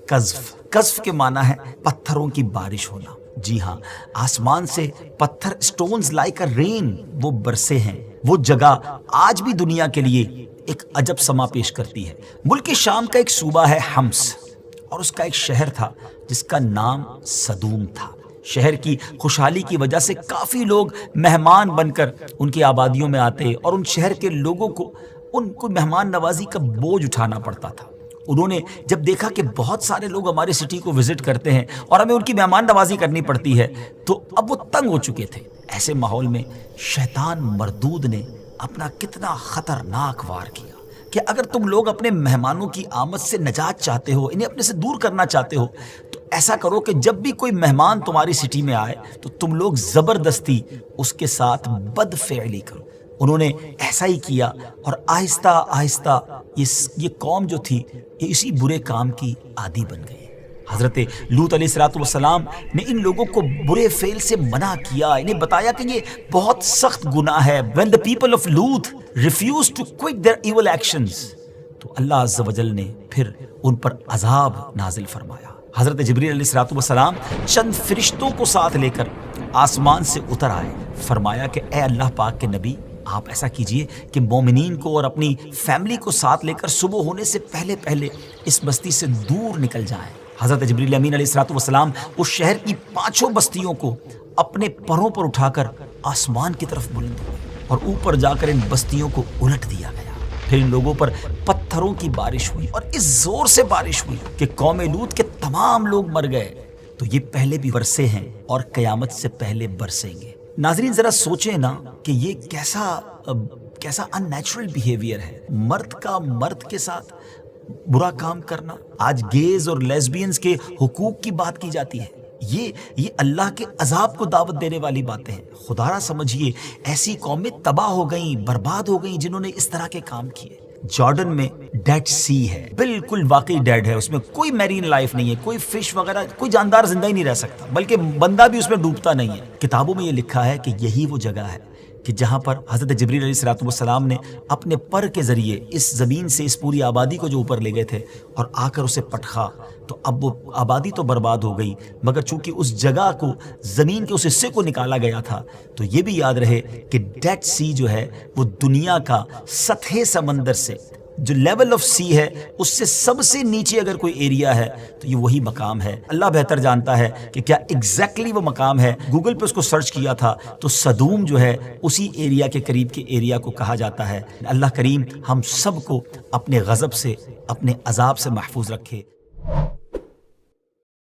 قذف، قذف کے معنی ہے پتھروں کی بارش ہونا۔ جی ہاں، آسمان سے پتھر اسٹونز لائک اے رین وہ برسے ہیں۔ وہ جگہ آج بھی دنیا کے لیے ایک عجب سما پیش کرتی ہے۔ ملک شام کا ایک صوبہ ہے حمص، اور اس کا ایک شہر تھا جس کا نام صدوم تھا۔ شہر کی خوشحالی کی وجہ سے کافی لوگ مہمان بن کر ان کی آبادیوں میں آتے اور ان شہر کے لوگوں کو ان کو مہمان نوازی کا بوجھ اٹھانا پڑتا تھا۔ انہوں نے جب دیکھا کہ بہت سارے لوگ ہمارے سٹی کو وزٹ کرتے ہیں اور ہمیں ان کی مہمان نوازی کرنی پڑتی ہے، تو اب وہ تنگ ہو چکے تھے۔ ایسے ماحول میں شیطان مردود نے اپنا کتنا خطرناک وار کیا کہ اگر تم لوگ اپنے مہمانوں کی آمد سے نجات چاہتے ہو، انہیں اپنے سے دور کرنا چاہتے ہو، تو ایسا کرو کہ جب بھی کوئی مہمان تمہاری سٹی میں آئے تو تم لوگ زبردستی اس کے ساتھ بد فعلی کرو۔ انہوں نے ایسا ہی کیا اور آہستہ آہستہ یہ قوم جو تھی یہ اسی برے کام کی عادی بن گئی۔ حضرت لوط علیہ السلام نے ان لوگوں کو برے فعل سے منع کیا، انہیں بتایا کہ یہ بہت سخت گناہ ہے۔ When the people of Lut refused to quit their evil actions، تو اللہ عز و جل نے پھر ان پر عذاب نازل فرمایا۔ حضرت جبریل علیہ السلام چند فرشتوں کو ساتھ لے کر آسمان سے اتر آئے، فرمایا کہ اے اللہ پاک کے نبی، آپ ایسا کیجئے کہ مومنین کو اور اپنی فیملی کو ساتھ لے کر صبح ہونے سے پہلے پہلے اس بستی سے دور نکل جائیں۔ حضرت جبریل امین علیہ السلام اس شہر کی 5 بستیوں کو اپنے پروں پر اٹھا کر آسمان کی طرف بلند ہوئے اور اوپر جا کر ان بستیوں کو الٹ دیا گیا۔ پھر ان لوگوں پر پتھروں کی بارش ہوئی اور اس زور سے بارش ہوئی کہ قوم لوط کے تمام لوگ مر گئے۔ تو یہ پہلے بھی برسے ہیں اور قیامت سے پہلے برسیں گے۔ ناظرین ذرا سوچیں نا کہ یہ کیسا ان نیچرل بیہیویئر ہے، مرد کا مرد کے ساتھ برا کام کرنا۔ آج گیز اور لیسبینز کے حقوق کی بات کی جاتی ہے۔ یہ اللہ کے عذاب کو دعوت دینے والی باتیں ہیں۔ خدا را سمجھیے ایسی قومیں تباہ ہو گئیں، برباد ہو گئیں جنہوں نے اس طرح کے کام کیے۔ جارڈن میں ڈیڈ سی ہے، بالکل واقعی ڈیڈ ہے، اس میں کوئی میرین لائف نہیں ہے، کوئی فش وغیرہ، کوئی جاندار زندہ ہی نہیں رہ سکتا، بلکہ بندہ بھی اس میں ڈوبتا نہیں ہے۔ کتابوں میں یہ لکھا ہے کہ یہی وہ جگہ ہے کہ جہاں پر حضرت جبریل علیہ السلام نے اپنے پر کے ذریعے اس زمین سے اس پوری آبادی کو جو اوپر لے گئے تھے اور آ کر اسے پٹخا، تو اب وہ آبادی تو برباد ہو گئی، مگر چونکہ اس جگہ کو، زمین کے اس حصے کو نکالا گیا تھا، تو یہ بھی یاد رہے کہ ڈیڈ سی جو ہے وہ دنیا کا سطح سمندر سے جو لیول آف سی ہے اس سے سب سے نیچے اگر کوئی ایریا ہے تو یہ وہی مقام ہے۔ اللہ بہتر جانتا ہے کہ کیا ایگزیکٹلی وہ مقام ہے۔ گوگل پہ اس کو سرچ کیا تھا تو صدوم جو ہے اسی ایریا کے قریب کے ایریا کو کہا جاتا ہے۔ اللہ کریم ہم سب کو اپنے غضب سے، اپنے عذاب سے محفوظ رکھے۔